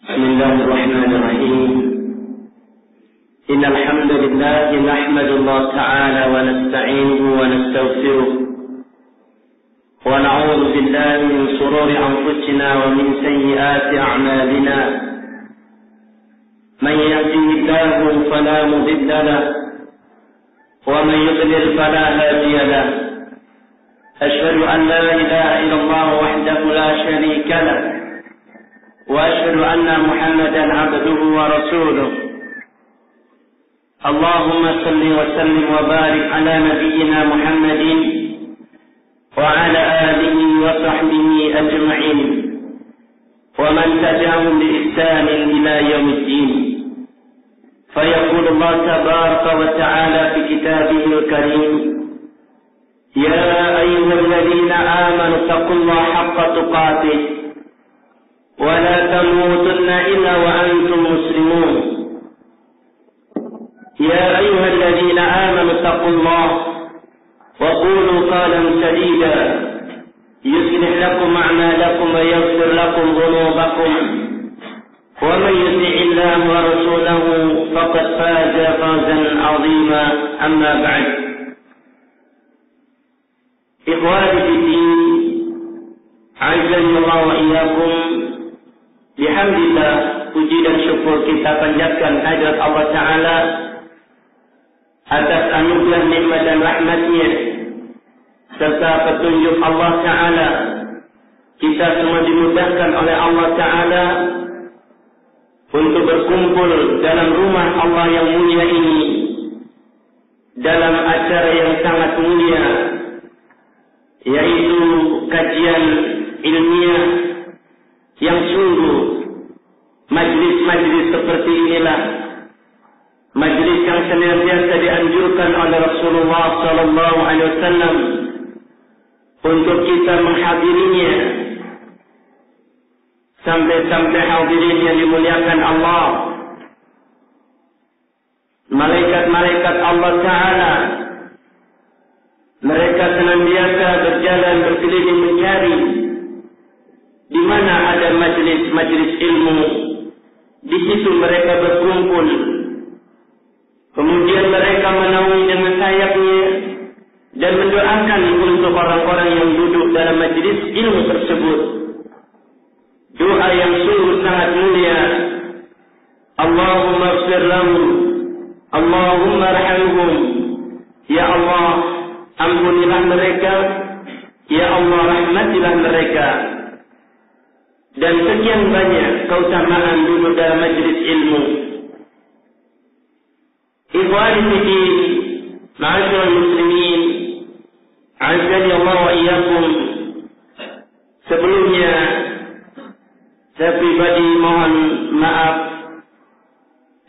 بسم الله الرحمن الرحيم إن الحمد لله نحمد الله تعالى ونستعينه ونستغفره ونعوذ بالله من شرور أنفسنا ومن سيئات أعمالنا من يهده الله فلا مضل له ومن يضلل فلا هادي له أشهد أن لا إله إلا الله وحده لا شريك له وأشهد أن محمدا عبده ورسوله اللهم صل وسلم وبارك على نبينا محمد وعلى آله وصحبه أجمعين ومن تبعهم بإحسان إلى يوم الدين فيقول الله تبارك وتعالى في كتابه الكريم يا أيها الذين آمنوا اتقوا الله حق تقاته ولا تموتن إلا وأنتم مسلمون يا أيها الذين آمنوا اتقوا الله وقولوا قولا سديدا يصلح لكم أعمالكم ويغفر لكم ذنوبكم ومن يطع الله ورسوله فقد فاز فوزا عظيما أما بعد إخواني في الدين عزني الله وإياكم. Alhamdulillah, puji dan syukur kita panjatkan kehadirat Allah Ta'ala atas anugerah nikmat dan rahmat-Nya serta petunjuk Allah Ta'ala. Kita semua dimudahkan oleh Allah Ta'ala untuk berkumpul dalam rumah Allah yang mulia ini dalam acara yang sangat mulia, yaitu kajian ilmiah yang sungguh majlis-majlis seperti inilah majlis yang senantiasa dianjurkan oleh Rasulullah SAW untuk kita menghadirinya sampai-sampai hadirin yang dimuliakan Allah, malaikat-malaikat Allah Ta'ala, mereka senantiasa berjalan berkeliling mencari di mana ada majlis-majlis ilmu. Di situ mereka berkumpul. Kemudian mereka menaungi dengan sayapnya dan mendoakan untuk orang-orang yang duduk dalam majlis ilmu tersebut. Doa yang sungguh sangat mulia. Allahumma ighfir lahum, Allahumma arhamhum. Ya Allah, ampunilah mereka. Ya Allah, rahmatilah mereka. Dan sekian banyak keutamaan duduk dalam majlis ilmu. Ikhwani fiddin, ma'asyiral muslimin, azani Allah wa iyyakum. Sebelumnya saya pribadi mohon maaf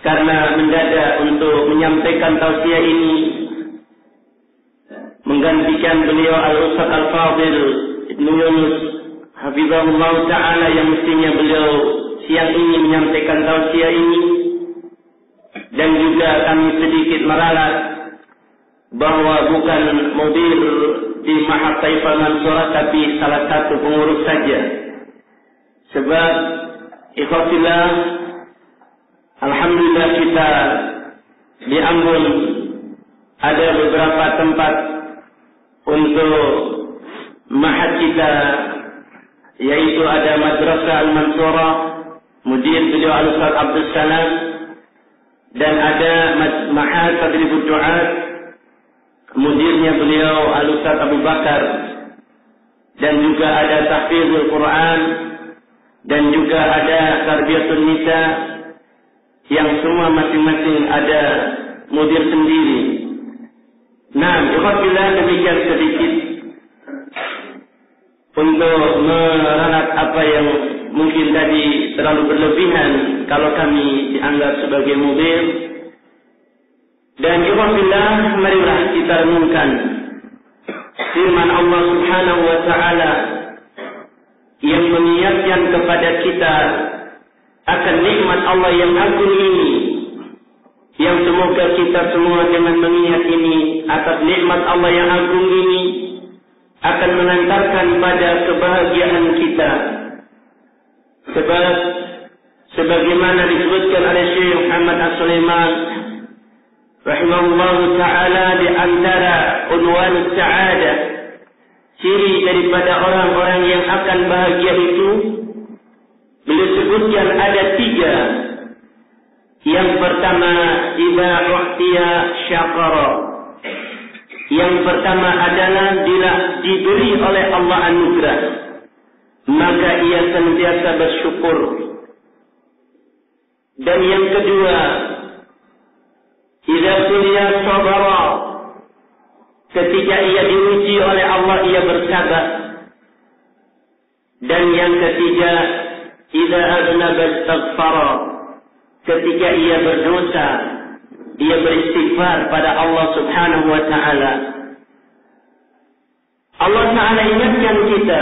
karena mendadak untuk menyampaikan tausiah ini menggantikan beliau Al-Ustaz Al-Fadil Ibnu Yunus Hafizahullah Ta'ala yang mestinya beliau siang ini menyampaikan tausiah ini. Dan juga kami sedikit meralat bahwa bukan mudir di Ma'had Taifah Mansurah, tapi salah satu pengurus saja. Sebab ikhwatillah, alhamdulillah kita di Ambon ada beberapa tempat untuk ma'had kita, yaitu ada Madrasah Al-Mansurah, mudir beliau Al-Ustaz Abdul Salam, dan ada Ma'had Tadribud Du'at, mudirnya beliau Al-Ustaz Abu Bakar, dan juga ada Tahfizul Quran, dan juga ada Tarbiyatun Nisa, yang semua masing-masing ada mudir sendiri. Nah, alhamdulillah demikian sedikit untuk meralat apa yang mungkin tadi terlalu berlebihan kalau kami dianggap sebagai mudir. Dan alhamdulillah, marilah kita renungkan firman Allah Subhanahu wa Ta'ala yang mengingatkan kepada kita akan nikmat Allah yang agung ini, yang semoga kita semua dengan mengingat ini atas nikmat Allah yang agung ini akan mengantarkan pada kebahagiaan kita. Sebab sebagaimana disebutkan oleh Syekh Muhammad As-Sulaiman rahimahullah ta'ala di antara unwan sa'adah, ciri daripada orang-orang yang akan bahagia itu, beliau sebutkan ada 3. Yang pertama, idza u'tiya syakara. Yang pertama adalah bila diberi oleh Allah anugerah, maka ia senantiasa bersyukur. Dan yang kedua, idza tuliya sabara. Ketika ia diuji oleh Allah, ia bersabar. Dan yang ketiga, idza aznaba istaghfara. Ketika ia berdosa, ia beristighfar pada Allah Subhanahu wa taala. Allah Taala ingatkan kita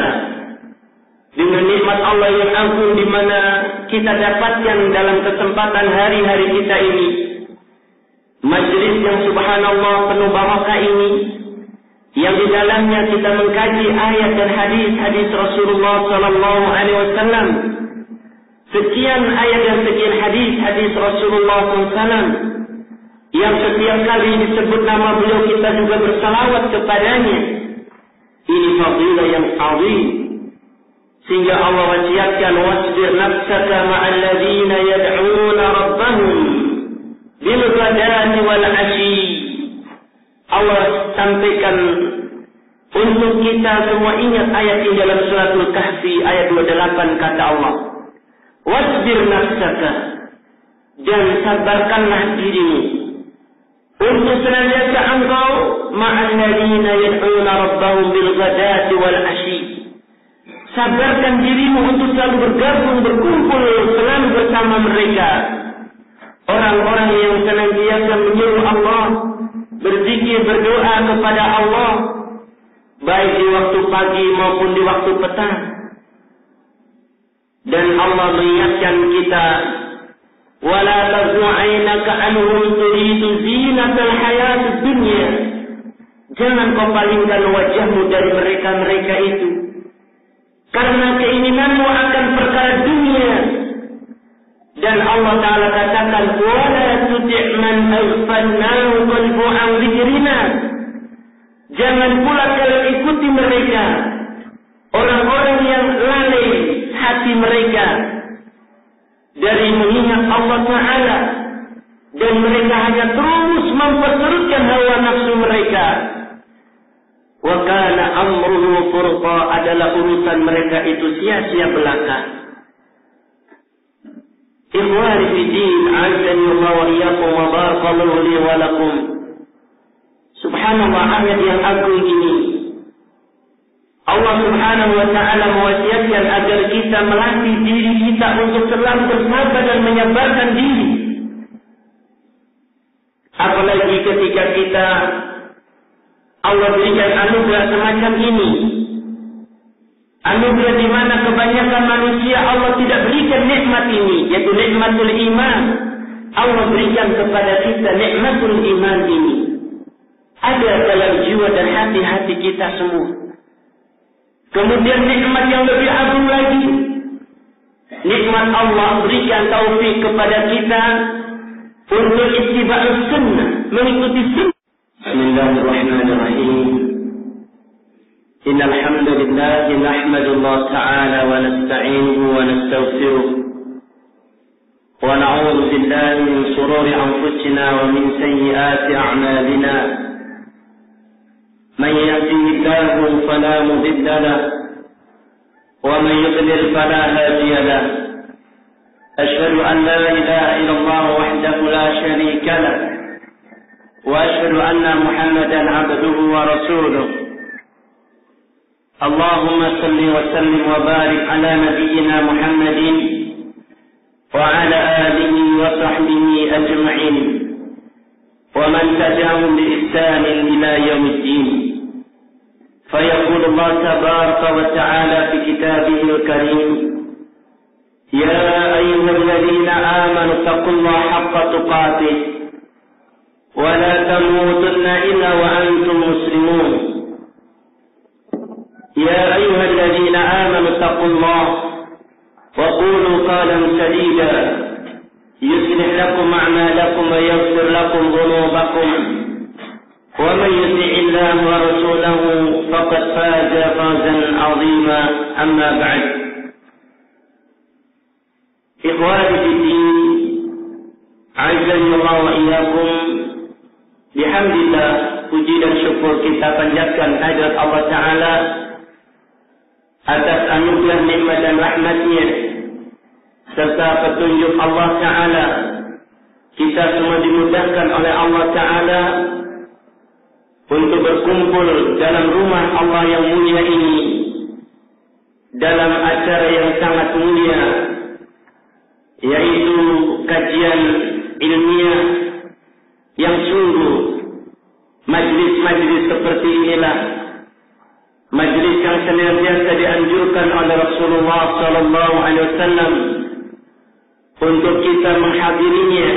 dengan nikmat Allah yang agung di mana kita dapatkan dalam kesempatan hari-hari kita ini. Majlis yang subhanallah penuh barakah ini, yang di dalamnya kita mengkaji ayat dan hadis Rasulullah sallallahu alaihi wasallam. Sekian ayat dan sekian hadis Rasulullah SAW yang setiap kali disebut nama beliau kita juga bersalawat kepadanya. Ini fadilah yang azim, sehingga Allah wasiatkan wasbir nafsaka ma'al ladzina yad'una rabbahum bil ghadati wal 'ashi. Allah sampaikan untuk kita semua ingat ayat ini dalam suratul Kahfi ayat 28, kata Allah, wasbir nafsaka, dan sabarkanlah dirimu untuk senantiasa engkau ma'al ladzina yad'una rabbahum bil ghadati wal 'ashi. Sabarkan dirimu untuk selalu bergabung, berkumpul, selalu bersama mereka, orang-orang yang senantiasa menyeru Allah, berzikir, berdoa kepada Allah, baik di waktu pagi maupun di waktu petang. Dan Allah mengingatkan kita, wala taznu 'ainaka anhum turidu zinatal hayatid dunya. Jangan kau palingkan wajahmu dari mereka-mereka itu, karena keinginanmu akan perkara dunia. Dan Allah Ta'ala katakan, wala tuti' man aghfalnahu qalbuhu an dzikrina. Jangan pula kalian ikuti mereka, orang-orang yang lalai hati mereka dari mengingat Allah Ta'ala, dan mereka hanya terus memperturutkan hawa nafsu mereka. Wa kana amruhu furqa, adalah urusan mereka itu sia-sia belaka. Ikhwani fi din, azani Allah wa iyyakum wa barakallahu li wa lakum. Subhanallah, ayat yang agung ini Allah Subhanahu wa ta'ala mewasiatkan agar kita melatih diri kita untuk selalu bersabar dan menyabarkan diri. Apalagi ketika kita Allah berikan anugerah semacam ini, anugerah di mana kebanyakan manusia Allah tidak berikan nikmat ini, yaitu nikmatul iman. Allah berikan kepada kita nikmatul iman ini, ada dalam jiwa dan hati-hati kita semua. Kemudian nikmat yang lebih agung lagi, nikmat Allah berikan taufik kepada kita untuk ittiba'us sunnah, mengikuti sunnah. Bismillahirrahmanirrahim. Innal hamdalillah nahmadullah ta'ala wa nasta'inuhu wa nastaghfiruh wa na'udzu billahi min shururi anfusina wa min sayyiati a'malina. من يهده الله فلا مضل له ومن يضلل فلا هادي له. أشهد أن لا إله إلا الله وحده لا شريك له وأشهد أن محمدا عبده ورسوله. اللهم صل وسلم وبارك على نبينا محمد وعلى آله وصحبه أجمعين ومن تبعهم بإحسان إلى يوم الدين. فيقول الله تبارك وتعالى في كتابه الكريم: يا أيها الذين آمنوا اتقوا الله حق تقاته ولا تموتن إلا وأنتم مسلمون. يا أيها الذين آمنوا اتقوا الله وقولوا قولا سديدا يصلح لكم أعمالكم ويغفر لكم ذنوبكم ومن يطع الله ورسوله فقد فاز فوزا عظيما أما بعد. إخواني في الدين أعزني الله وإياكم. Bihamdillah, puji dan syukur kita panjatkan kehadirat Allah Ta'ala atas anugerah nikmat dan rahmat-Nya serta petunjuk Allah Ta'ala. Kita semua dimudahkan oleh Allah Ta'ala untuk berkumpul dalam rumah Allah yang mulia ini dalam acara yang sangat mulia, yaitu kajian ilmiah yang sungguh. Majlis-majlis seperti inilah majlis yang senantiasa dianjurkan oleh Rasulullah SAW untuk kita menghadirinya,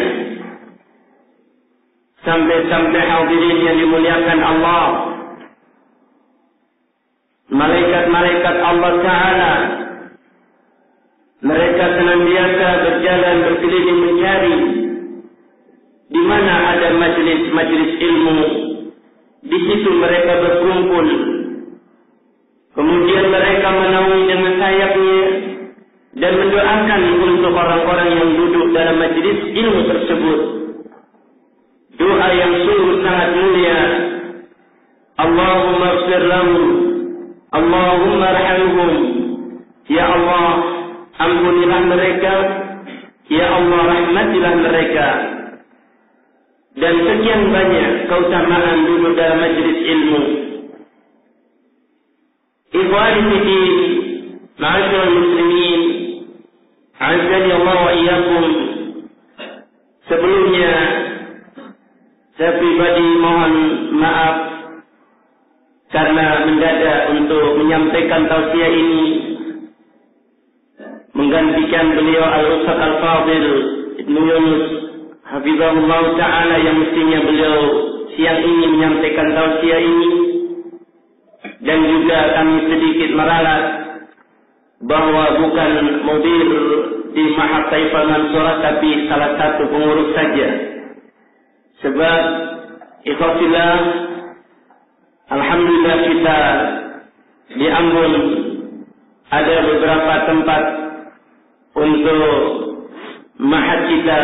sampai-sampai hadirin yang dimuliakan Allah, malaikat-malaikat Allah Ta'ala, mereka senantiasa berjalan berkeliling mencari di mana ada majlis-majlis ilmu. Di situ mereka berkumpul. Kemudian mereka menaungi dengan sayapnya dan mendoakan untuk orang-orang yang duduk dalam majlis ilmu tersebut. Doa yang sungguh sangat mulia. Allahumma ighfir lahum, Allahumma arhamhum. Ya Allah, ampunilah mereka. Ya Allah, rahmatilah mereka. Dan sekian banyak keutamaan duduk dalam majlis ilmu. Ikhwani fiddin, ma'asyiral muslimin, azani Allah wa iyyakum. Sebelumnya saya pribadi mohon maaf karena mendadak untuk menyampaikan tausiah ini menggantikan beliau Al-Ustaz Al-Fadil Ibnu Yunus Hafizahullah Ta'ala yang mestinya beliau siang ini menyampaikan tausiah ini. Dan juga kami sedikit meralat bahwa bukan mudir di Ma'had Taifah Mansurah, tapi salah satu pengurus saja. Sebab ikhwatillah, alhamdulillah kita di Ambon ada beberapa tempat untuk ma'had kita,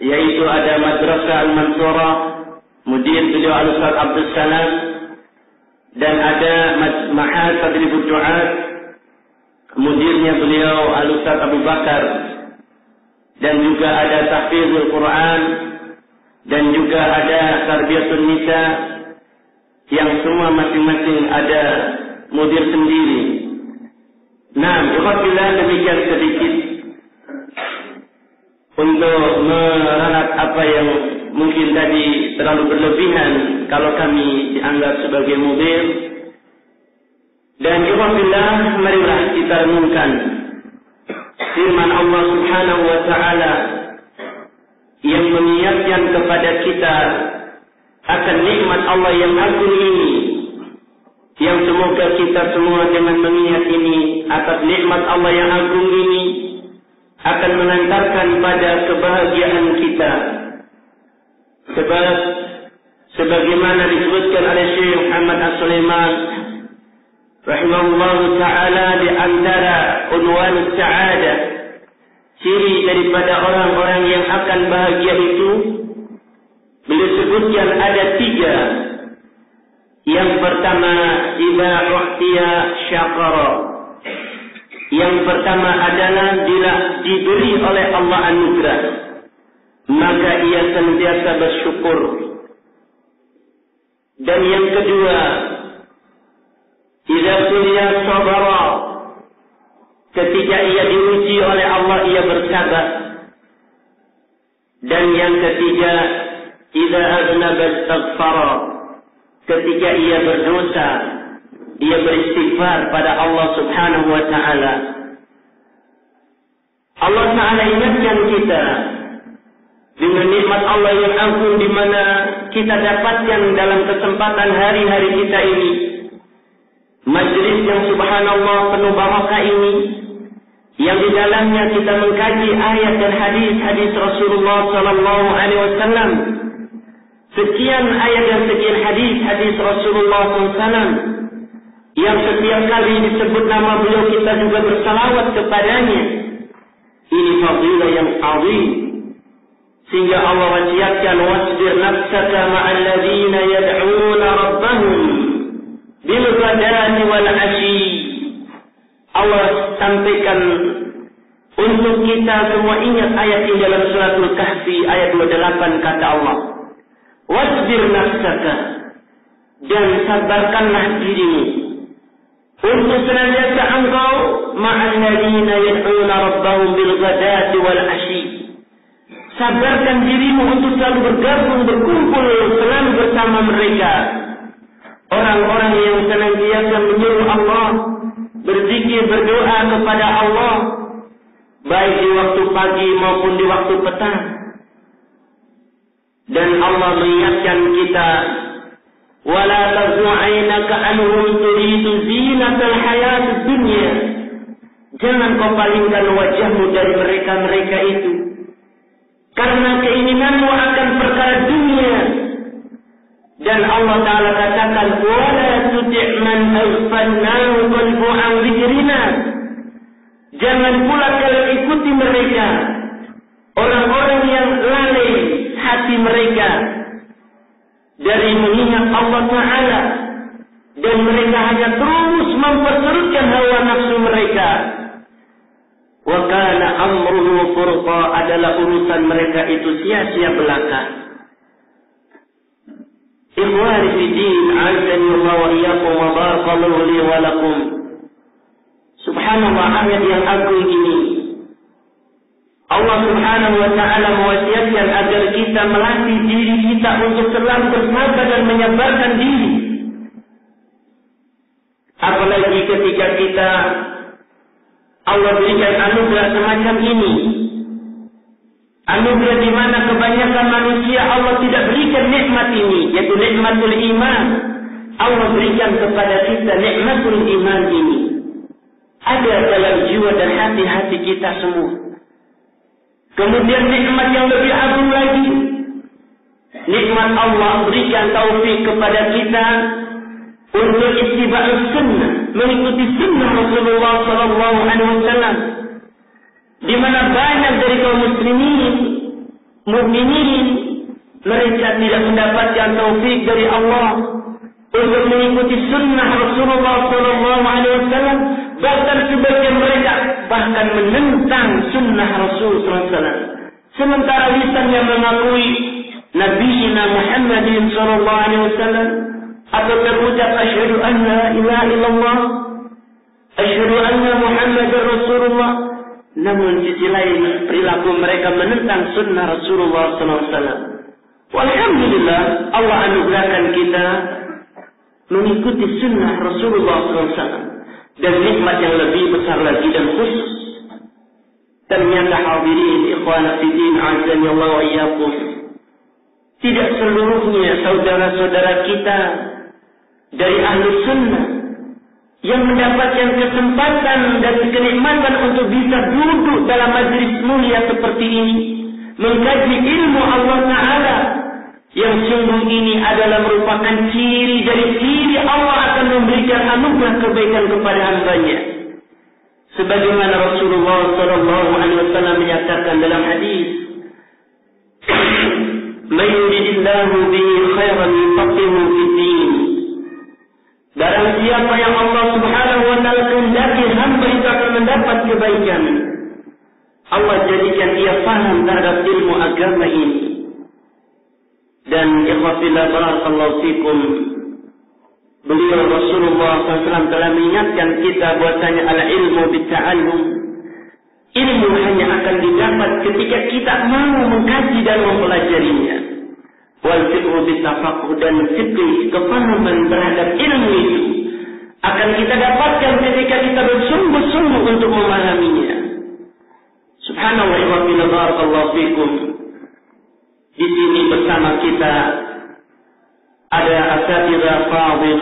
yaitu ada Madrasah Al-Mansurah, mudir beliau Al-Ustaz Abdul Salam, dan ada Ma'had Tadribud Du'at, mudirnya beliau Al-Ustaz Abu Bakar, dan juga ada Tahfizul Quran, dan juga ada Tarbiyatun Nisa, yang semua masing-masing ada mudir sendiri. Nah, alhamdulillah demikian sedikit untuk meralat apa yang mungkin tadi terlalu berlebihan kalau kami dianggap sebagai mudir. Dan alhamdulillah, marilah kita renungkan firman Allah Subhanahu wa Ta'ala yang mengingatkan kepada kita akan nikmat Allah yang agung ini, yang semoga kita semua dengan mengingat ini atas nikmat Allah yang agung ini akan mengantarkan pada kebahagiaan kita. Sebab sebagaimana disebutkan oleh Syekh Muhammad As-Sulaiman rahimahullah ta'ala di antara unwan sa'adah, ciri daripada orang-orang yang akan bahagia itu, beliau sebutkan ada 3. Yang pertama, idza u'tiya syakara. Yang pertama adalah bila diberi oleh Allah anugerah, maka ia sentiasa bersyukur. Dan yang kedua, idza tuliya sabara. Ketika ia diuji oleh Allah, ia bersabar. Dan yang ketiga, idza aznaba istaghfara. Ketika ia berdosa, ia beristighfar pada Allah Subhanahu wa Ta'ala. Allah Ta'ala ingatkan kita dengan nikmat Allah yang agung di mana kita dapatkan dalam kesempatan hari-hari kita ini. Majlis yang subhanallah penuh barakah ini, yang di dalamnya kita mengkaji ayat dan hadis Rasulullah sallallahu alaihi wasallam. Sekian ayat dan sekian hadis Rasulullah SAW yang setiap kali disebut nama beliau kita juga bersalawat kepadanya. Ini fadilah yang azim, sehingga Allah wasiatkan wasbir nafsaka ma'al ladzina yad'una rabbahum bil ghadati wal 'ashi. Allah sampaikan untuk kita semua ingat ayat ini dalam suratul Kahfi ayat 28, kata Allah, wasbir nafsaka, dan sabarkanlah dirimu untuk senantiasa engkau ma'al ladzina yad'una rabbahum bil ghadati wal 'ashi. Sabarkan dirimu untuk selalu bergabung, berkumpul selalu bersama mereka, orang-orang yang senantiasa menyuruh Allah, berzikir, berdoa kepada Allah, baik di waktu pagi maupun di waktu petang. Dan Allah mengingatkan kita, wala tazmu 'ainaka anhum turidu zinatal hayatid dunya. Jangan kau palingkan wajahmu dari mereka-mereka itu, karena keinginanmu akan perkara dunia. Dan Allah Ta'ala katakan, wala tuti' man aghfalnahu qalbuhu an dzikrina. Jangan pula kalian ikuti mereka, orang-orang yang lalai hati mereka dari mengingat Allah Ta'ala, dan mereka hanya terus memperturutkan hawa nafsu mereka. Wa kana amruhu furqa, adalah urusan mereka itu sia-sia belaka. Ikhwani fi din, azani Allah wa iyyakum wa barakallahu li wa lakum. Subhanallah, ayat yang agung ini Allah Subhanahu wa ta'ala mewasiatkan agar kita melatih diri kita untuk selalu bersabar dan menyabarkan diri. Apalagi ketika kita Allah berikan anugerah semacam ini, anugerah di mana kebanyakan manusia Allah tidak berikan nikmat ini, yaitu nikmatul iman. Allah berikan kepada kita nikmatul iman ini, ada dalam jiwa dan hati-hati kita semua. Kemudian nikmat yang lebih agung lagi, nikmat Allah berikan taufik kepada kita untuk ittiba'us sunnah, mengikuti sunnah Rasulullah sallallahu alaihi wasallam, di mana banyak dari kaum muslimin, mukminin, mereka tidak mendapatkan taufik dari Allah untuk mengikuti sunnah Rasulullah sallallahu alaihi wasallam. Bahkan sebagian mereka bahkan menentang sunnah Rasul sallallahu alaihi wasallam, sementara lisannya mengakui Nabi Muhammadin sallallahu alaihi wasallam, atau terucap asyhadu an la ilaha illallah, asyhadu anna Muhammadar Rasulullah. Namun sisi lain perilaku mereka menentang sunnah Rasulullah sallallahu alaihi wasallam. Walhamdulillah, Allah anugerahkan kita mengikuti sunnah Rasulullah sallallahu alaihi wasallam, dan nikmat yang lebih besar lagi dan khusus. Ternyata hadirin ikhwan fillah, azani Allah wa iyyakum, tidak seluruhnya saudara-saudara kita dari ahlu sunnah yang mendapatkan kesempatan dan kenikmatan untuk bisa duduk dalam majlis mulia seperti ini, mengkaji ilmu Allah Ta'ala, yang sungguh ini adalah merupakan ciri dari ciri Allah akan memberikan anugerah kebaikan kepada hambanya. Sebagaimana Rasulullah sallallahu alaihi wasallam menyatakan dalam hadis, "Man yuridillahu bihi khairan yufaqihuhu fid-din." Barang siapa yang Allah Subhanahu wa taala kehendaki hamba itu akan mendapat kebaikan, Allah jadikan ia paham terhadap ilmu agama ini. Dan ikhwafillah barakallahu fikum, beliau Rasulullah SAW telah mengingatkan kita bahwasanya al-ilmu bitta'allum, ilmu hanya akan didapat ketika kita mau mengkaji dan mempelajarinya. Wal fiqhu bitafaqquh, dan fikih, kepahaman terhadap ilmu itu akan kita dapatkan ketika kita bersungguh-sungguh untuk memahaminya. Subhanallah wa barakallahu fikum. Di sini bersama kita ada asatidzah fadhil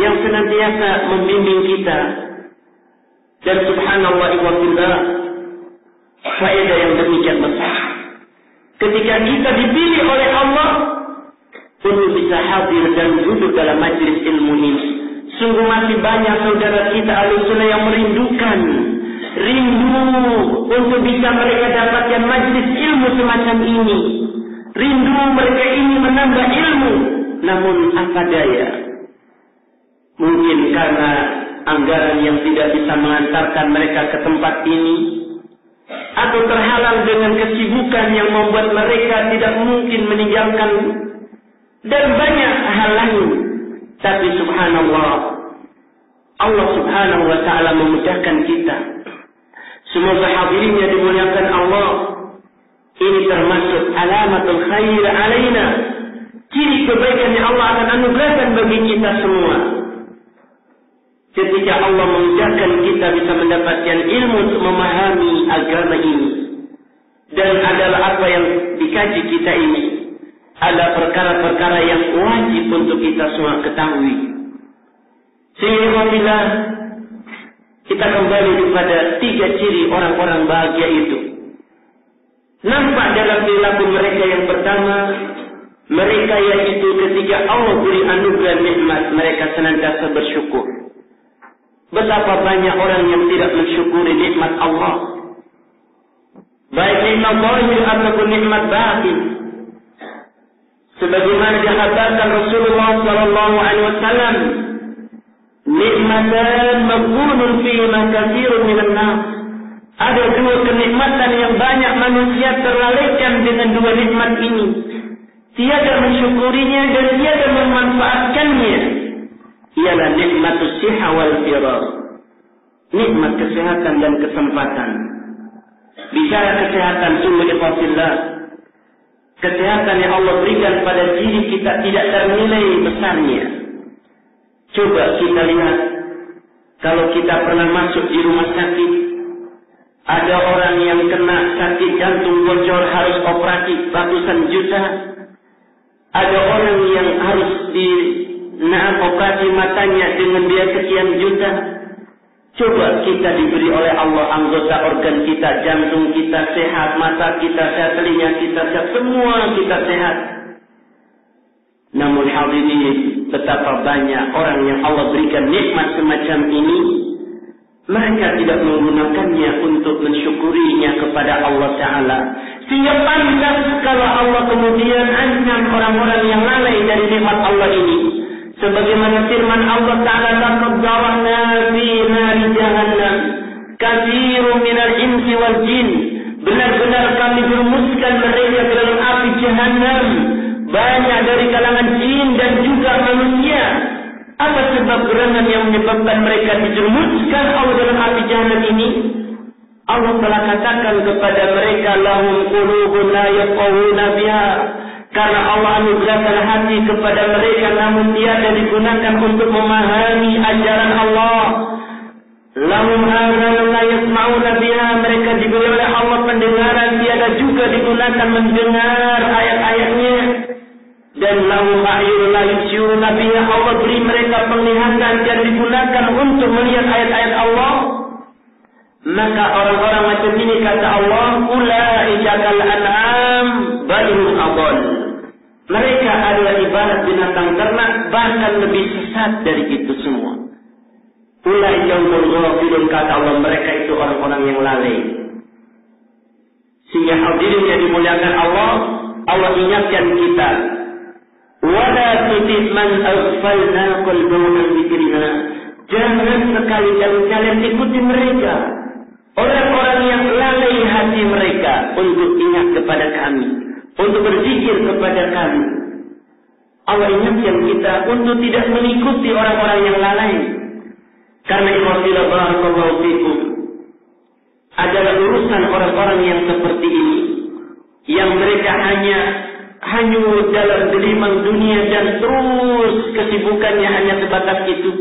yang senantiasa membimbing kita Dan subhanallah ikhwatillah, faedah yang demikian besar. Ketika kita dipilih oleh Allah untuk bisa hadir dan duduk dalam majelis ilmu ini, sungguh masih banyak saudara kita Ahlussunnah yang rindu untuk bisa mereka dapatkan majelis ilmu semacam ini. Rindu mereka ini menambah ilmu, namun apa daya? Mungkin karena anggaran yang tidak bisa mengantarkan mereka ke tempat ini, atau terhalang dengan kesibukan yang membuat mereka tidak mungkin meninggalkan, dan banyak hal lain. Tapi subhanallah, Allah subhanahu wa ta'ala memudahkan kita. Semoga hadirinnya dimuliakan Allah. Ini termasuk alamatul khair alaina, ciri kebaikan yang Allah akan anugerahkan bagi kita semua. Ketika Allah memudahkan kita bisa mendapatkan ilmu untuk memahami agama ini, dan adalah apa yang dikaji kita ini, ada perkara-perkara yang wajib untuk kita semua ketahui. Sehingga kita kembali kepada 3 ciri orang-orang bahagia itu. Nampak dalam perilaku mereka yang pertama, mereka yaitu ketika Allah beri anugerah nikmat, mereka senantiasa bersyukur. Betapa banyak orang yang tidak mensyukuri nikmat Allah, baik nikmat zahir ataupun nikmat batin. Sebagaimana dikatakan Rasulullah sallallahu alaihi wasallam, nikmatan maghbunun fihima katsirun minan nas. Ada 2 kenikmatan yang banyak manusia terlalaikan dengan 2 nikmat ini. Tiada mensyukurinya dan tiada memanfaatkannya. Ialah nikmatus siha wal firar. Nikmat kesehatan dan kesempatan. Bicara kesehatan, sungguh ikhwatillah, kesehatan yang Allah berikan pada diri kita tidak ternilai besarnya. Coba kita lihat, kalau kita pernah masuk di rumah sakit, ada orang yang kena sakit jantung bocor harus operasi ratusan juta. Ada orang yang harus operasi matanya dengan biaya sekian juta. Coba kita diberi oleh Allah anggota organ kita, jantung kita sehat, mata kita sehat, telinga kita sehat, semua kita sehat. Namun hadirin, betapa banyak orang yang Allah berikan nikmat semacam ini, mereka tidak menggunakannya untuk mensyukurinya kepada Allah Ta'ala. Sehingga pantas kalau Allah kemudian ancam orang-orang yang lalai dari nikmat Allah ini. Sebagaimana firman Allah Ta'ala, laqad dara'na fi nari jahannam katsirun minal insi wal jin. Benar-benar kami jerumuskan mereka ke dalam api jahannam, banyak dari kalangan jin dan juga manusia. Apa sebab gerangan yang menyebabkan mereka dijerumuskan Allah dalam api jahannam ini? Allah telah katakan kepada mereka, lahum qulubun la yafqahuna biha. Karena Allah anugerahkan hati kepada mereka namun tiada digunakan untuk memahami ajaran Allah. Lahum adhanun la yasma'una biha. Mereka diberi oleh Allah pendengaran, tiada juga digunakan mendengar ayat-ayatnya. Dan lahum a'yunun la yubsiruna biha. Allah beri mereka penglihatan dan digunakan untuk melihat ayat-ayat Allah. Maka orang-orang macam ini kata Allah, ulaika kal an'am bal hum adall. Mereka adalah ibarat binatang ternak, bahkan lebih sesat dari itu semua. Ulaika humul ghafilun, kata Allah, mereka itu orang-orang yang lalai. Sehingga hadirin yang dimuliakan Allah, Allah ingatkan kita, wala tuti' man aghfalna qalbahu an dzikrina. Jangan sekali-kali kalian ikuti mereka, orang-orang yang lalai hati mereka untuk ingat kepada kami, untuk berzikir kepada kami. Allah ingatkan kita untuk tidak mengikuti orang-orang yang lalai. Karena ikhwatilah barakallahu fikum, adalah urusan orang-orang yang seperti ini, yang mereka hanya hanyut dalam gelimang dunia dan terus kesibukannya hanya sebatas itu.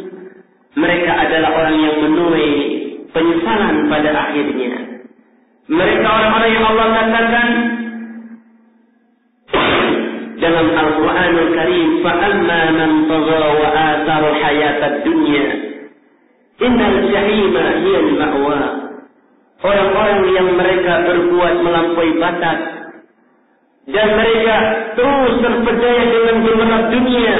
Mereka adalah orang yang menuai penyesalan pada akhirnya. Mereka orang-orang yang Allah katakan dalam Al-Quranul Karim, فَأَمَّا مَنْ طَغَى وَآثَرَ الْحَيَاةَ الدُّنْيَا Innal jahima hiyal ma'wa. Orang-orang yang mereka berbuat melampaui batas dan mereka terus terpedaya dengan gemerlap dunia,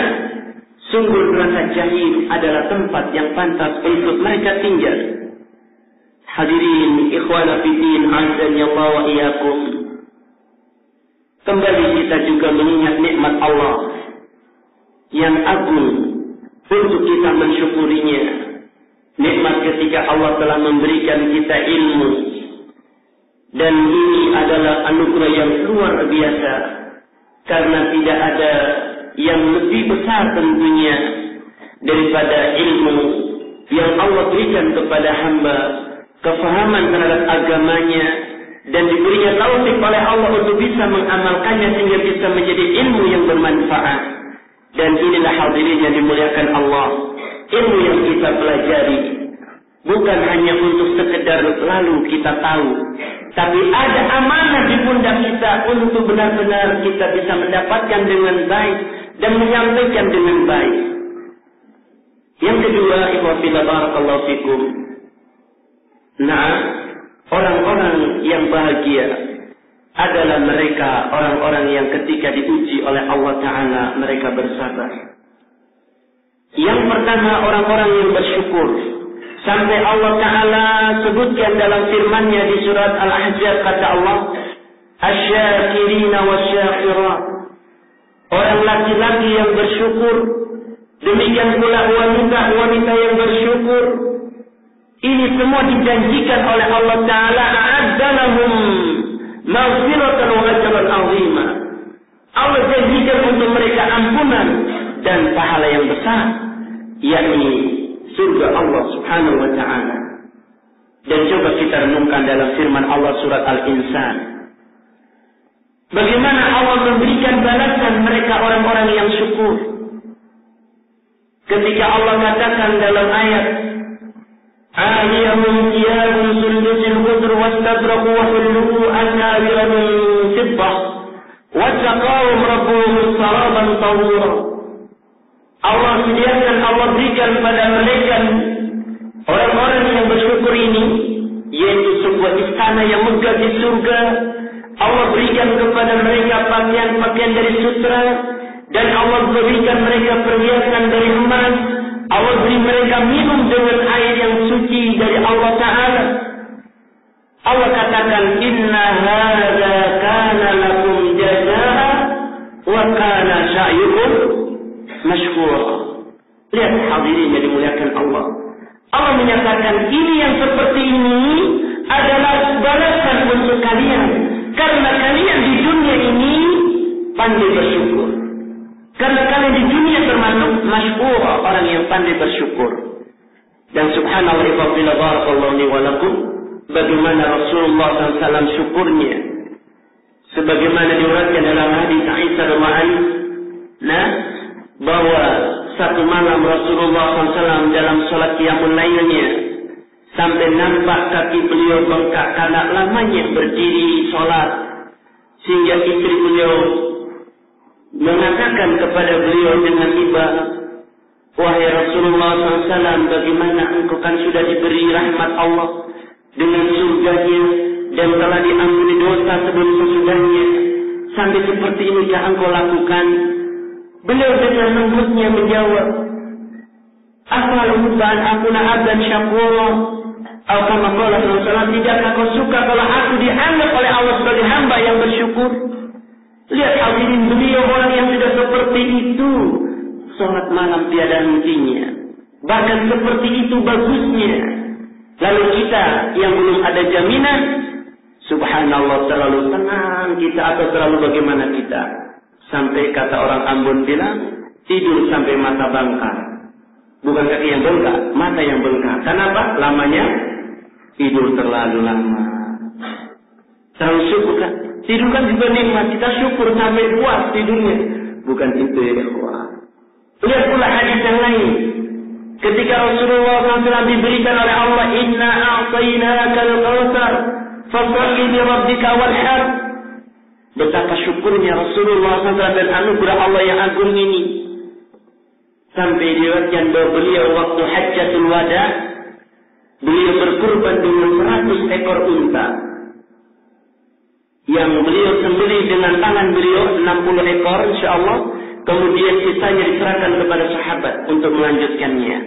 sungguh neraka jahim adalah tempat yang pantas untuk mereka tinggal. Hadirin ikhwana fillah, azza wa iyyakum. Kembali kita juga mengingat nikmat Allah yang agung untuk kita mensyukurinya. Nikmat ketika Allah telah memberikan kita ilmu, dan ini adalah anugerah yang luar biasa, karena tidak ada yang lebih besar tentunya daripada ilmu yang Allah berikan kepada hamba, kefahaman terhadap agamanya, dan diberinya taufik oleh Allah untuk bisa mengamalkannya sehingga bisa menjadi ilmu yang bermanfaat. Dan inilah hadirin yang dimuliakan Allah, ilmu yang kita pelajari bukan hanya untuk sekedar lalu kita tahu, tapi ada amanah di pundak kita untuk benar-benar kita bisa mendapatkan dengan baik dan menyampaikan dengan baik. Yang kedua, ikhwafillah barakallahu fikum. Nah, orang-orang yang bahagia adalah mereka orang-orang yang ketika diuji oleh Allah Ta'ala mereka bersabar. Yang pertama, orang-orang yang bersyukur. Sampai Allah Ta'ala sebutkan dalam firman-Nya di surat Al-Ahzab, kata Allah, Asy-syakirina wasy-syakirat. Orang laki-laki yang bersyukur, demikian pula wanita-wanita yang bersyukur. Ini semua dijanjikan oleh Allah Ta'ala, a'adda lahum maghfiratan wa ajran 'azima. Allah janjikan untuk mereka ampunan dan pahala yang besar, yakni surga Allah Subhanahu wa Ta'ala. Dan coba kita renungkan dalam firman Allah surat Al-Insan, bagaimana Allah memberikan balasan mereka orang-orang yang syukur. Ketika Allah katakan dalam ayat, Aliyahum thiyabun sundusin khudr wastabraqu wa hullu asawira min fiddah wa saqahum rabbuhum saraban tahura. Allah sediakan, Allah berikan pada mereka orang-orang yang bersyukur ini, yaitu sebuah istana yang megah di surga. Allah berikan kepada mereka pakaian-pakaian dari sutra, dan Allah berikan mereka perhiasan dari emas. Allah beri mereka minum dengan air yang suci dari Allah Ta'ala. Allah katakan, Inna hadza kana lakum jazaa wa kana sa'yukum mashkura. Lihat hadirin yang dimuliakan Allah. Allah menyatakan ini yang seperti ini adalah balasan untuk kalian, karena kalian di dunia ini pandai bersyukur. Karena kalian di dunia termasuk masykur, orang yang pandai bersyukur. Dan subhanallah wa barakallahu li wa lakum, bagaimana Rasulullah SAW syukurnya, sebagaimana diuraikan dalam hadis Aisyah radhiyallahu anha, bahwa satu malam Rasulullah SAW dalam sholat qiyamul lailnya sampai nampak kaki beliau bengkak karena lamanya berdiri sholat, sehingga istri beliau mengatakan kepada beliau dengan iba, wahai Rasulullah SAW, bagaimana engkau kan sudah diberi rahmat Allah dengan surganya dan telah diampuni dosa sebelum sesudahnya, sampai seperti inikah engkau lakukan? Beliau dengan lembutnya menjawab, Afalu ba'an akuna abdan syakura. Atau kama qala Rasulullah, tidakkah kau suka kalau aku dianggap oleh Allah sebagai hamba yang bersyukur? Lihat hadirin, beliau orang yang sudah seperti itu, sholat malam tiada hentinya, bahkan seperti itu bagusnya. Lalu kita yang belum ada jaminan, subhanallah, terlalu tenang kita atau terlalu bagaimana kita, sampai kata orang Ambon bilang, tidur sampai mata bengkak. Bukan kaki yang bengkak, mata yang bengkak. Kenapa? Lamanya tidur terlalu lama. Terlalu syukur kan? Tidur kan juga nikmat, kita syukur sampai puas tidurnya. Bukan itu ya ikhwah. Lihat pula hadis yang lain. Ketika Rasulullah SAW diberikan oleh Allah, Inna a'tainaka al-kautsar fasholli li rabbika wanhar. Betapa syukurnya Rasulullah SAW dan anugerah Allah yang agung ini. Sampai diriwayatkan bahwa beliau waktu hajjatul wada, beliau berkurban dengan 100 ekor unta. Yang beliau sembelih dengan tangan beliau 60 ekor insyaallah. Kemudian sisanya diserahkan kepada sahabat untuk melanjutkannya.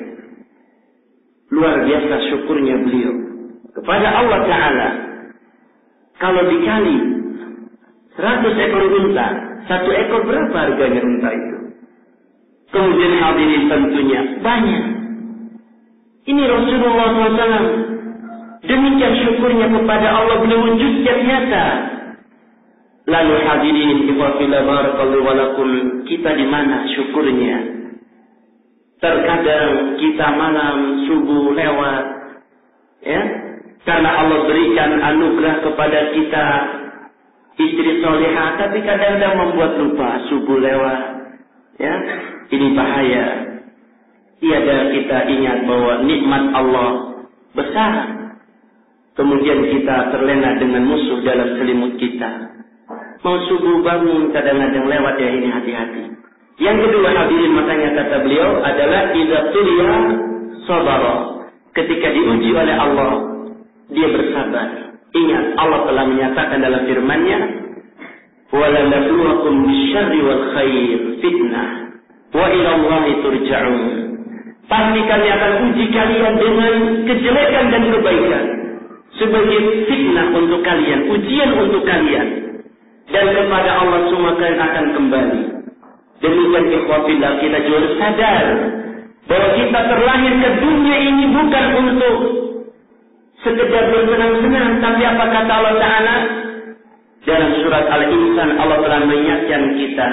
Luar biasa syukurnya beliau kepada Allah Ta'ala. Kalau dikali 100 ekor unta, 1 ekor berapa harganya unta itu? Kemudian hadirin tentunya banyak. Ini Rasulullah SAW. Demikian syukurnya kepada Allah, beliau wujudkan nyata. Lalu hadirin ikhwafillah barakallahu walakum, kita di mana syukurnya? Terkadang kita malam subuh lewat, ya, karena Allah berikan anugerah kepada kita istri solehah, tapi kadang-kadang membuat lupa subuh lewat, ya, ini bahaya. Tiada kita ingat bahwa nikmat Allah besar. Kemudian kita terlena dengan musuh dalam selimut kita. Mau subuh bangun kadang-kadang lewat, ya, ini hati-hati. Yang kedua hadirin, makanya kata beliau adalah idza tuliya sabara. Ketika diuji oleh Allah, dia bersabar. Ingat Allah telah menyatakan dalam firman-Nya, "Wa la nabluwakum bisyarri wal khair fitnah wa ila Allahi turja'un." Pasti kami akan uji kalian dengan kejelekan dan kebaikan sebagai fitnah untuk kalian, ujian untuk kalian, dan kepada Allah semua kalian akan kembali. Demikian ikhwafillah, kita juga sadar bahwa kita terlahir ke dunia ini bukan untuk sekedar bersenang-senang, tapi apa kata Allah Ta'ala dalam surat Al-Insan? Allah telah mengingatkan kita,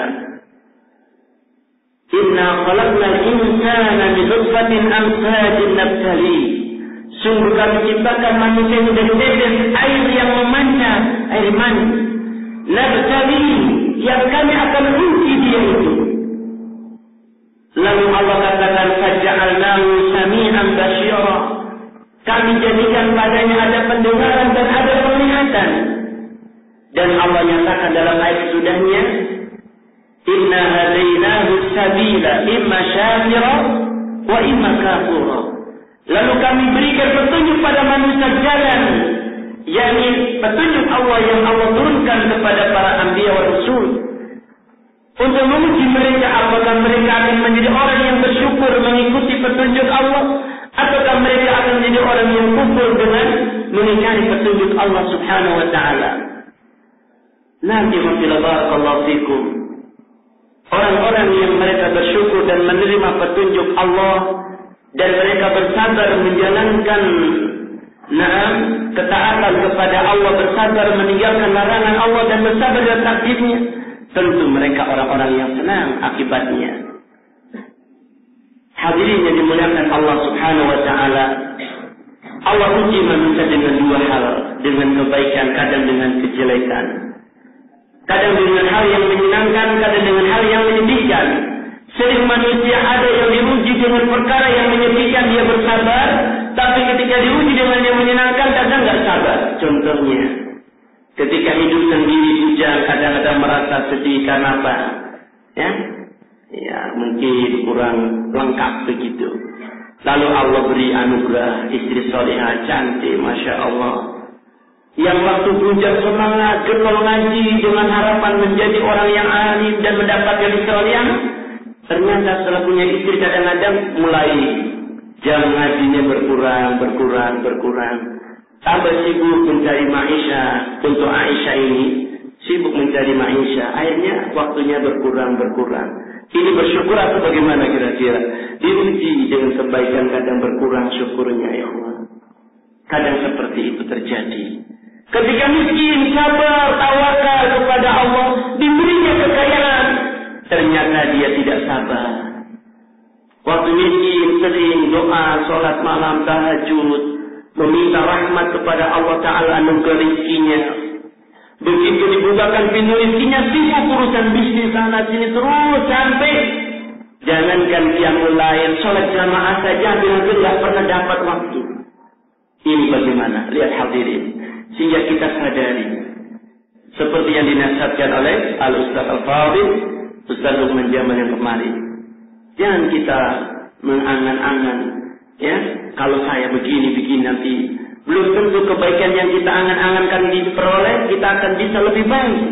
"Inna khalaqnal insana min nutfatin amshajin nabtali." Sungguh kami ciptakan manusia itu dari tetes air yang memancar, air mani. Nabtali, yang kami akan uji dia itu. Lalu Allah katakan, "Faja'alnahu sami'an basyira." Kami jadikan padanya ada pendengaran dan ada penglihatan. Dan Allah nyatakan dalam ayat sudahnya, "Inna hadainahu sabila imma syakira wa imma kafura." Lalu kami berikan petunjuk pada manusia jalan, yakni petunjuk Allah yang Allah turunkan kepada para anbiya wa rasul, untuk menguji mereka apakah mereka akan menjadi orang yang bersyukur mengikuti petunjuk Allah, ataukah mereka akan menjadi orang yang kufur dengan mengingkari petunjuk Allah Subhanahu wa Ta'ala. Nanti barakallahu fikum, orang-orang yang mereka bersyukur dan menerima petunjuk Allah dan mereka bersabar menjalankan ketaatan kepada Allah, bersabar meninggalkan larangan Allah dan bersabar dalam takdirnya, tentu mereka orang-orang yang senang akibatnya. Hadirin yang dimuliakan Allah Subhanahu wa Ta'ala, Allah uji manusia dengan dua hal, dengan kebaikan, kadang dengan kejelekan. Kadang dengan hal yang menyenangkan, kadang dengan hal yang menyedihkan. Sering manusia ada yang diuji dengan perkara yang menyedihkan, dia bersabar, tapi ketika diuji dengan yang menyenangkan, kadang nggak sabar. Contohnya, ketika hidup sendiri bujang, kadang-kadang merasa sedih karena apa? Ya, mungkin kurang lengkap begitu. Lalu Allah beri anugerah istri solehah cantik, masya Allah. Yang waktu bujang semangat, getol ngaji dengan harapan menjadi orang yang alim dan mendapatkan solehah. Ternyata setelah punya istri kadang-kadang mulai jam ngajinya berkurang. Tambah sibuk mencari maisha untuk Aisyah ini, sibuk mencari maisha. Akhirnya waktunya berkurang. Ini bersyukur atau bagaimana kira-kira? Diuji dengan kebaikan kadang berkurang syukurnya, ya Allah. Kadang seperti itu terjadi. Ketika miskin, sabar, tawakal kepada Allah, diberinya kekayaan, ternyata dia tidak sabar. Waktu miskin sering doa, sholat malam, tahajud, meminta rahmat kepada Allah Ta'ala anugerah rezekinya. Begitu dibukakan pintu rezekinya, sibuk urusan bisnis sana sini terus sampai jangankan qiyamul lail, sholat jamaah saja hampir tidak pernah dapat waktu. Ini bagaimana? Lihat hadirin, sehingga kita sadari seperti yang dinasihatkan oleh Al-Ustaz Al-Fadhil, Ustaz Luqman Jamal yang kemarin. Jangan kita mengangan-angan Ya, kalau saya begini nanti belum tentu kebaikan yang kita angan-angankan diperoleh, kita akan bisa lebih baik.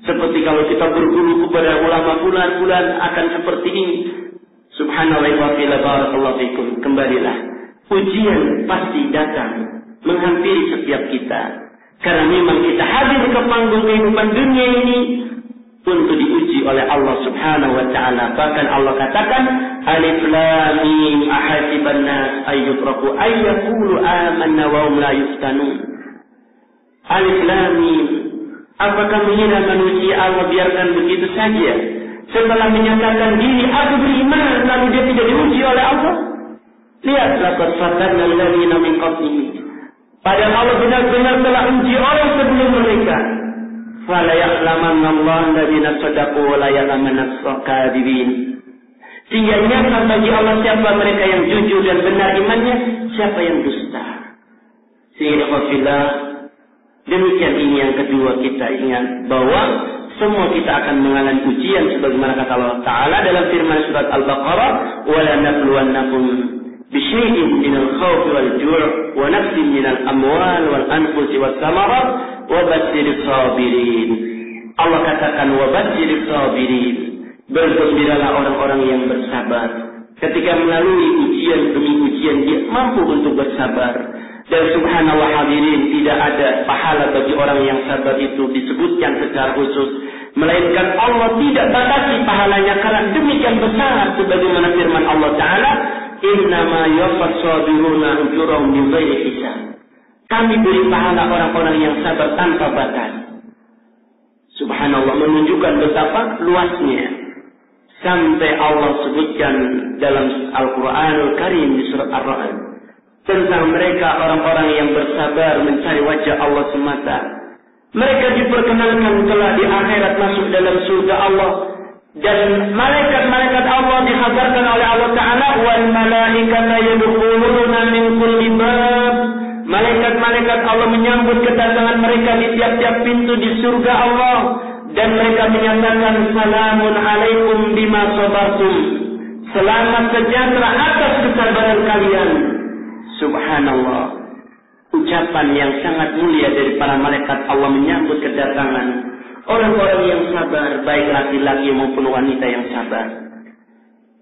Seperti kalau kita berguru kepada ulama bulan akan seperti ini. Subhanallah wa bihamdihi barakallahu fikum. Kembalilah. Ujian pasti datang menghampiri setiap kita. Karena memang kita hadir ke panggung kehidupan dunia ini untuk diuji oleh Allah Subhanahu wa taala. Bahkan Allah katakan, Alif Lam Mim ahasiban nas ayyutraku ayyaqulu amanna wa hum la yuftanun. Alif Lam Mim. Apakah mengira manusia Allah biarkan begitu saja? Setelah menyatakan diri aku beriman, lalu dia tidak diuji oleh Allah? Lihat, laqad fatanna alladziina min qablihim. Padahal Allah benar-benar telah uji orang sebelum mereka. Fala ya'lamanna Allahu alladziina shadaqu wa la ya'lamanna as-kadhibin. Sehingga nyata bagi Allah siapa mereka yang jujur dan benar imannya, siapa yang dusta. Sehingga qafillah, demikian ini yang kedua kita ingat bahwa semua kita akan mengalami ujian sebagaimana kata Allah Ta'ala dalam firman surat Al-Baqarah, wa la nabluwannakum bisyai'in minal khawfi wal ju' wa nafsin minal amwal wal anfusi was samarat wa basyiris sabirin. Allah katakan wa basyiris sabirin. Bergembiralah orang-orang yang bersabar. Ketika melalui ujian demi ujian dia mampu untuk bersabar. Dan subhanallah hadirin, tidak ada pahala bagi orang yang sabar itu disebutkan secara khusus. Melainkan Allah tidak batasi pahalanya karena demikian besar sebagaimana firman Allah Ta'ala, innama yuwaffas sabiruna ujurahum bighairi hisab. Kami beri pahala orang-orang yang sabar tanpa batas. Subhanallah, menunjukkan betapa luasnya. Sampai Allah sebutkan dalam Al-Quranul Karim di surat Ar-Ra'd tentang mereka orang-orang yang bersabar mencari wajah Allah semata. Mereka diperkenankan telah di akhirat masuk dalam surga Allah. Dan malaikat-malaikat Allah dikhabarkan oleh Allah Ta'ala, wal malaikata yadkhuluna min kulli bab. Malaikat-malaikat Allah menyambut kedatangan mereka di tiap-tiap pintu di surga Allah. Dan mereka menyatakan, salamun alaikum bima sabartum. Selamat sejahtera atas kesabaran kalian. Subhanallah. Ucapan yang sangat mulia dari para malaikat Allah menyambut kedatangan orang-orang yang sabar, baik laki-laki maupun wanita yang sabar.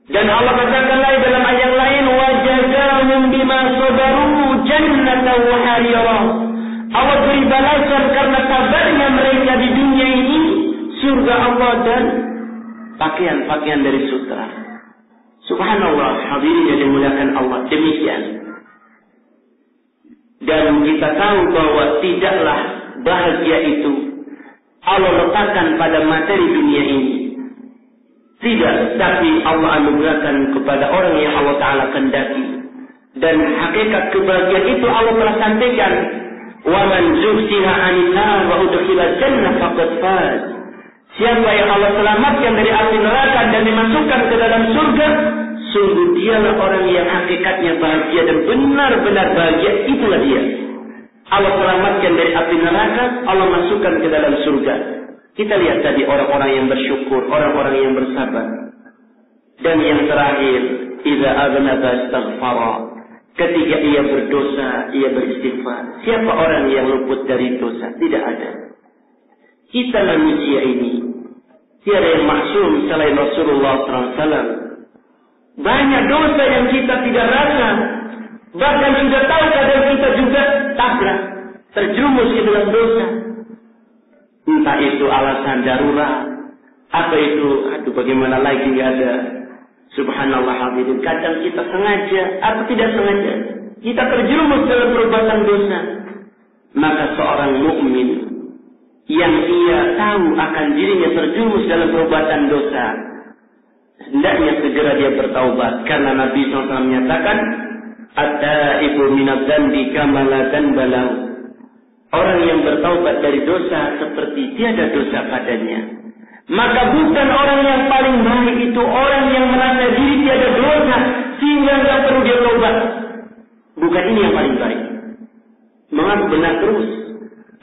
Dan Allah katakan lagi dalam ayat lain, wa jazaahum bima sabaru jannatan wa harira. Allah beri balasan karena sabarnya mereka di dunia ini, surga Allah dan pakaian-pakaian dari sutra. Subhanallah, hadirin yang dimuliakan Allah, demikian. Dan kita tahu bahwa tidaklah bahagia itu Allah letakkan pada materi dunia ini. Tidak, tapi Allah anugerahkan kepada orang yang Allah Ta'ala kehendaki. Dan hakikat kebahagiaan itu Allah telah sampaikan. Wa man zuhziha 'anil nar wa udkhila jannah faqad faz. Siapa yang Allah selamatkan dari api neraka dan dimasukkan ke dalam surga, sungguh dialah orang yang hakikatnya bahagia dan benar-benar bahagia, itulah dia. Allah selamatkan dari api neraka, Allah masukkan ke dalam surga. Kita lihat tadi orang-orang yang bersyukur, orang-orang yang bersabar. Dan yang terakhir, idza aghnaba astaghfara. Ketika ia berdosa, ia beristighfar. Siapa orang yang luput dari dosa? Tidak ada. Kita manusia ini tiada yang maksum selain Rasulullah SAW. Banyak dosa yang kita tidak rasa, bahkan sudah tahu kadang kita juga tabrak, terjerumus ke dalam dosa. Entah itu alasan darurat, apa itu, bagaimana lagi nggak ada. Subhanallah hadirin, kadang kita sengaja atau tidak sengaja kita terjerumus dalam perbuatan dosa. Maka seorang mukmin yang ia tahu akan dirinya terjerumus dalam perbuatan dosa, hendaknya segera dia bertaubat, karena Nabi SAW menyatakan, at-taibu minadz dzambi kama la dzamba lahu. Orang yang bertaubat dari dosa seperti tiada dosa padanya. Maka bukan orang yang paling baik itu orang yang merasa diri tiada dosa sehingga tidak perlu dia taubat. Bukan ini yang paling baik. Mengaku benar terus,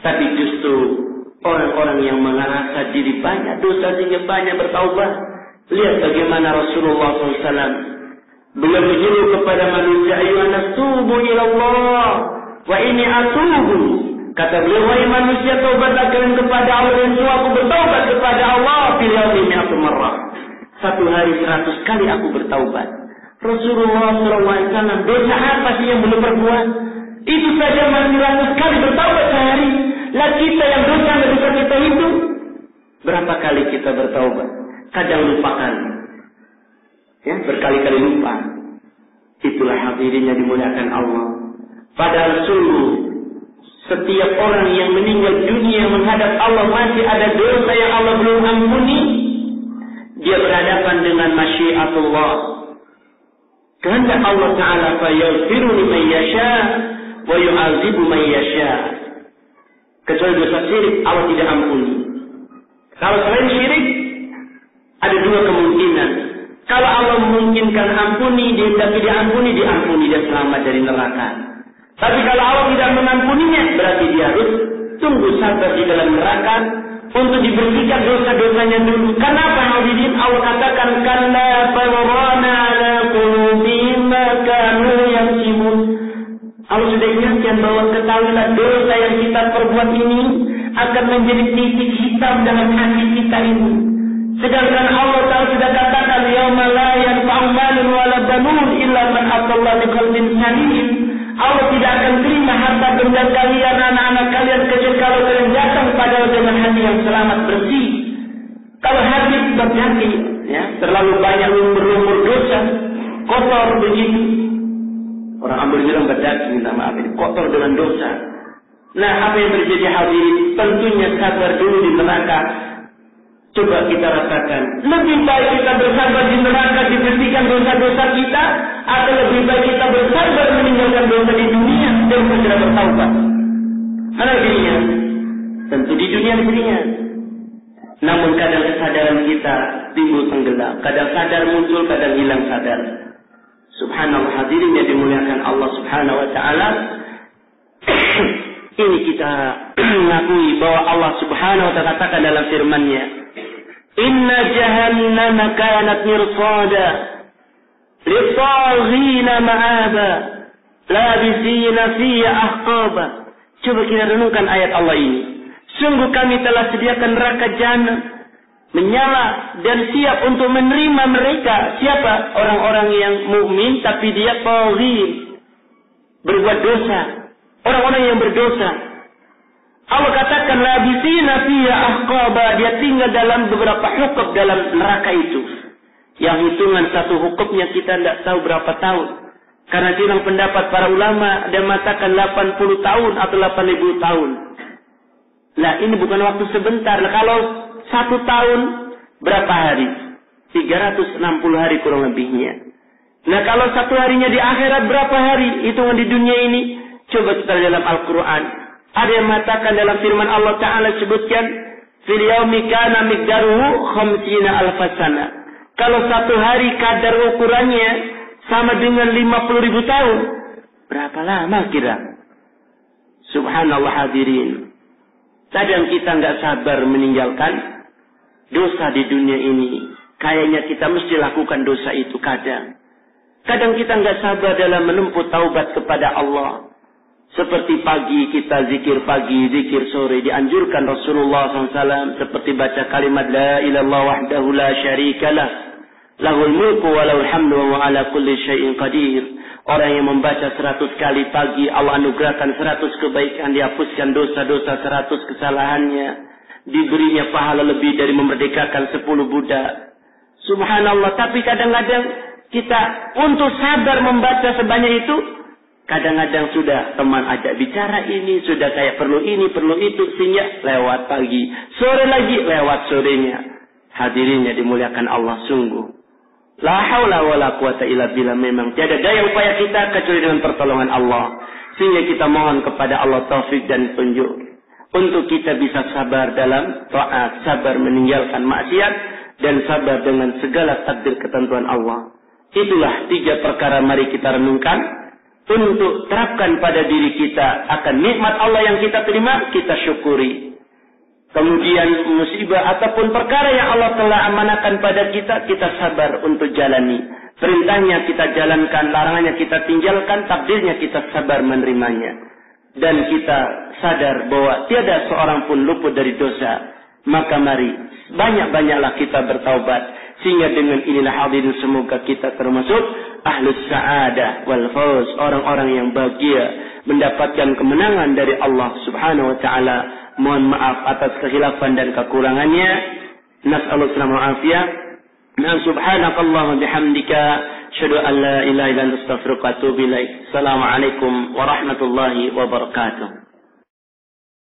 tapi justru orang-orang yang merasa diri banyak dosa sehingga banyak bertaubat. Lihat bagaimana Rasulullah SAW Beliau menyeru kepada manusia, ayyuhannas tubu ilallah wa inni atubu. Kata beliau, wahai manusia, taubatlah kalian kepada Allah, dan aku bertaubat kepada Allah fil yaumi mi'atu marrah. Satu hari 100 kali aku bertaubat. Rasulullah SAW, dosa apa sih yang belum berbuat? Itu saja masih 100 kali bertaubat sehari. Lah kita yang dosa nggak bisa kita hitung. Berapa kali kita bertaubat? Kadang lupakan. Ya, berkali-kali lupa. Itulah hadirin yang dimuliakan Allah. Padahal sungguh setiap orang yang meninggal dunia menghadap Allah masih ada dosa yang Allah belum ampuni. Dia berhadapan dengan masyiatullah. Kehendak Allah Ta'ala fayaghfiru liman yasha wa yu'adzibu man yasha. Kecuali dosa syirik Allah tidak ampuni. Kalau selain syirik ada dua kemungkinan. Kalau Allah memungkinkan ampuni, dia tidak diampuni, dia selamat dari neraka. Tapi kalau Allah tidak mengampuninya, berarti dia harus tunggu sabar di dalam neraka untuk dibersihkan dosa-dosanya dulu. Kenapa hadirin? Allah katakan kalla farana ala qulubihim ma kanu yaksibun. Allah sudah ingatkan bahwa ketahuilah dosa yang kita perbuat ini akan menjadi titik hitam dalam hati kita ini. Sedangkan Allah Ta'ala sudah katakan yauma la yanfa'u malun wala banun illa man atallaha biqalbin salim. Allah tidak akan terima harta benda kalian, anak-anak kalian, kecuali kalau kalian datang pada dengan hati yang selamat bersih. Kalau hati berhati, ya, terlalu banyak berumur dosa, kotor begitu. Orang ambil bilang berdaki, minta maaf, ini kotor dengan dosa. Nah, apa yang terjadi hadirin? Tentunya sabar dulu di neraka. Coba kita rasakan. Lebih baik kita bersabar di neraka, dibersihkan dosa-dosa kita, atau lebih baik kita bersabar meninggalkan dosa di dunia dan segera bertaubat. Mana dirinya? Tentu di dunia dirinya. Namun kadang kesadaran kita timbul tenggelam. Kadang sadar muncul, kadang hilang sadar. Subhanallah, hadirin yang dimuliakan Allah Subhanahu wa Ta'ala. Ini kita mengakui bahwa Allah Subhanahu wa Ta'ala katakan dalam firman-Nya, Inna jahannama kanat mirsada lit-taghina ma'aba labisina fiha ahqaba. Coba kita renungkan ayat Allah ini. Sungguh kami telah sediakan neraka jahanam menyala dan siap untuk menerima mereka. Siapa? Orang-orang yang mukmin tapi dia taghin, berbuat dosa. Orang-orang yang berdosa. Allah katakan labisina fiha ahqaba, dia tinggal dalam beberapa hukum dalam neraka itu. Yang hitungan satu hukumnya kita tidak tahu berapa tahun. Karena hilang pendapat para ulama dan mengatakan 80 tahun atau 8000 tahun. Nah, ini bukan waktu sebentar. Nah, kalau 1 tahun berapa hari? 360 hari kurang lebihnya. Nah, kalau 1 harinya di akhirat berapa hari? Hitungan di dunia ini. Coba kita lihat dalam Al-Quran. Ada yang mengatakan dalam firman Allah Ta'ala sebutkan, fil yaumi kana miqdaruhu 50 alfasana. Kalau 1 hari kadar ukurannya sama dengan 50.000 tahun, berapa lama kira? Subhanallah hadirin. Kadang kita nggak sabar meninggalkan dosa di dunia ini. Kayaknya kita mesti lakukan dosa itu kadang. Kadang kita nggak sabar dalam menempuh taubat kepada Allah. Seperti pagi kita zikir pagi, zikir sore. Dianjurkan Rasulullah SAW seperti baca kalimat La ilallah wahdahu la syarikalah. Lahul mulku wa lahul hamdu wa ala kulli syai'in qadir. Orang yang membaca 100 kali pagi, Allah anugerahkan 100 kebaikan. Dihapuskan dosa-dosa 100 kesalahannya. Diberinya pahala lebih dari memerdekakan 10 budak. Subhanallah. Tapi kadang-kadang kita untuk sabar membaca sebanyak itu, kadang-kadang sudah teman ajak bicara ini, sudah kayak perlu ini, perlu itu, sehingga lewat pagi. Sore lagi lewat sorenya. Hadirinnya dimuliakan Allah sungguh. La haula wa la quwata illa billah, memang tiada daya upaya kita kecuali dengan pertolongan Allah. Sehingga kita mohon kepada Allah taufik dan tunjuk. Untuk kita bisa sabar dalam taat, sabar meninggalkan maksiat, dan sabar dengan segala takdir ketentuan Allah. Itulah 3 perkara mari kita renungkan. Untuk terapkan pada diri kita akan nikmat Allah yang kita terima, kita syukuri. Kemudian musibah ataupun perkara yang Allah telah amanahkan pada kita, kita sabar untuk jalani. Perintahnya kita jalankan, larangannya kita tinggalkan, takdirnya kita sabar menerimanya. Dan kita sadar bahwa tiada seorang pun luput dari dosa. Maka mari, banyak-banyaklah kita bertaubat. Sehingga dengan inilah hadirin semoga kita termasuk ahlus sa'adah wal fawz. Orang-orang yang bahagia, mendapatkan kemenangan dari Allah subhanahu wa ta'ala. Mohon maaf atas kehilafan dan kekurangannya. Nas'alullah salamul afiyah. Subhanakallahumma bihamdika asyhadu an la ilaha illa anta astaghfiruka wa atubu ilaik. Assalamualaikum warahmatullahi wabarakatuh.